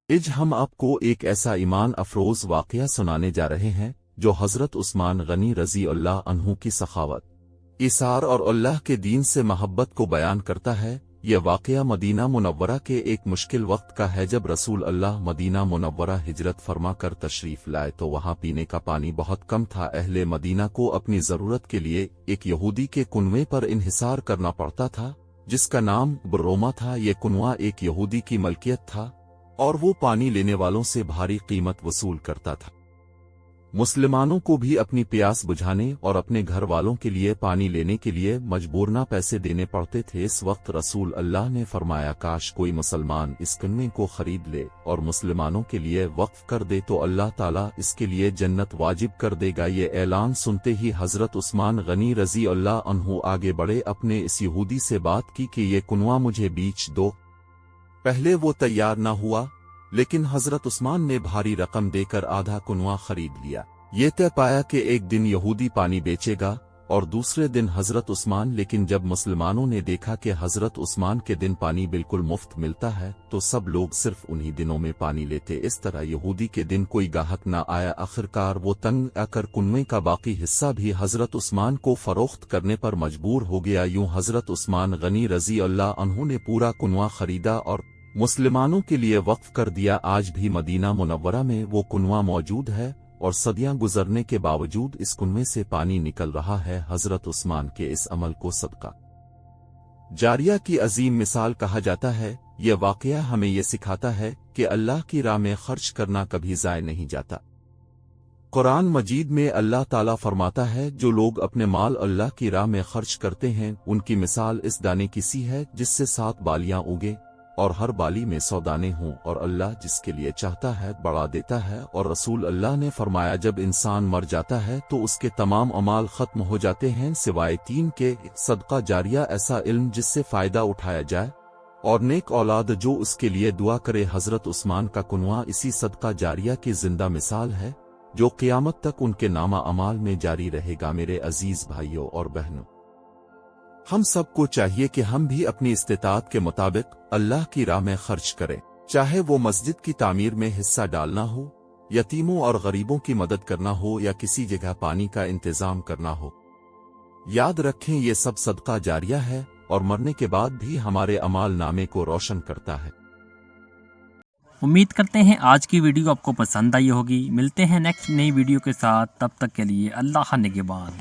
ہم آپ کو ایک ایسا ایمان افروز واقعہ سنانے جا رہے ہیں جو حضرت عثمان غنی رضی اللہ عنہ کی سخاوت، ایثار اور اللہ کے دین سے محبت کو بیان کرتا ہے۔ یہ واقعہ مدینہ منورہ کے ایک مشکل وقت کا ہے جب رسول اللہ مدینہ منورہ ہجرت فرما کر تشریف لائے تو وہاں پینے کا پانی بہت کم تھا۔ اہل مدینہ کو اپنی ضرورت کے لیے ایک یہودی کے کنویں پر انحصار کرنا پڑتا تھا جس کا نام بروما تھا۔ یہ کنواں ایک یہودی کی ملکیت تھا اور وہ پانی لینے والوں سے بھاری قیمت وصول کرتا تھا۔ مسلمانوں کو بھی اپنی پیاس بجھانے اور اپنے گھر والوں کے لیے پانی لینے کے لیے مجبورنہ پیسے دینے پڑتے تھے۔ اس وقت رسول اللہ نے فرمایا کاش کوئی مسلمان اس کنویں کو خرید لے اور مسلمانوں کے لیے وقف کر دے تو اللہ تعالیٰ اس کے لیے جنت واجب کر دے گا۔ یہ اعلان سنتے ہی حضرت عثمان غنی رضی اللہ عنہ آگے بڑھے، اپنے اس یہودی سے بات کی کہ یہ کنواں مجھے بیچ دو۔ پہلے وہ تیار نہ ہوا، لیکن حضرت عثمان نے بھاری رقم دے کر آدھا کنواں خرید لیا۔ یہ طے پایا کہ ایک دن یہودی پانی بیچے گا اور دوسرے دن حضرت عثمان، لیکن جب مسلمانوں نے دیکھا کہ حضرت عثمان کے دن پانی بالکل مفت ملتا ہے تو سب لوگ صرف انہی دنوں میں پانی لیتے۔ اس طرح یہودی کے دن کوئی گاہک نہ آیا۔ آخرکار وہ تنگ آ کر کنویں کا باقی حصہ بھی حضرت عثمان کو فروخت کرنے پر مجبور ہو گیا۔ یوں حضرت عثمان غنی رضی اللہ عنہ نے پورا کنواں خریدا اور مسلمانوں کے لیے وقف کر دیا۔ آج بھی مدینہ منورہ میں وہ کنواں موجود ہے اور صدیاں گزرنے کے باوجود اس کنویں سے پانی نکل رہا ہے۔ حضرت عثمان کے اس عمل کو صدقہ جاریہ کی عظیم مثال کہا جاتا ہے۔ یہ واقعہ ہمیں یہ سکھاتا ہے کہ اللہ کی راہ میں خرچ کرنا کبھی ضائع نہیں جاتا۔ قرآن مجید میں اللہ تعالیٰ فرماتا ہے جو لوگ اپنے مال اللہ کی راہ میں خرچ کرتے ہیں ان کی مثال اس دانے کی سی ہے جس سے 7 بالیاں اگیں اور ہر بالی میں 100 دانے ہوں، اور اللہ جس کے لیے چاہتا ہے بڑھا دیتا ہے۔ اور رسول اللہ نے فرمایا جب انسان مر جاتا ہے تو اس کے تمام اعمال ختم ہو جاتے ہیں سوائے 3 کے، صدقہ جاریہ ایسا علم جس سے فائدہ اٹھایا جائے اور نیک اولاد جو اس کے لیے دعا کرے۔ حضرت عثمان کا کنواں اسی صدقہ جاریہ کی زندہ مثال ہے جو قیامت تک ان کے نامہ اعمال میں جاری رہے گا۔ میرے عزیز بھائیوں اور بہنوں، ہم سب کو چاہیے کہ ہم بھی اپنی استطاعت کے مطابق اللہ کی راہ میں خرچ کریں، چاہے وہ مسجد کی تعمیر میں حصہ ڈالنا ہو، یتیموں اور غریبوں کی مدد کرنا ہو یا کسی جگہ پانی کا انتظام کرنا ہو۔ یاد رکھیں یہ سب صدقہ جاریہ ہے اور مرنے کے بعد بھی ہمارے اعمال نامے کو روشن کرتا ہے۔ امید کرتے ہیں آج کی ویڈیو آپ کو پسند آئی ہوگی۔ ملتے ہیں نیکسٹ نئی ویڈیو کے ساتھ، تب تک کے لیے اللہ نگہبان۔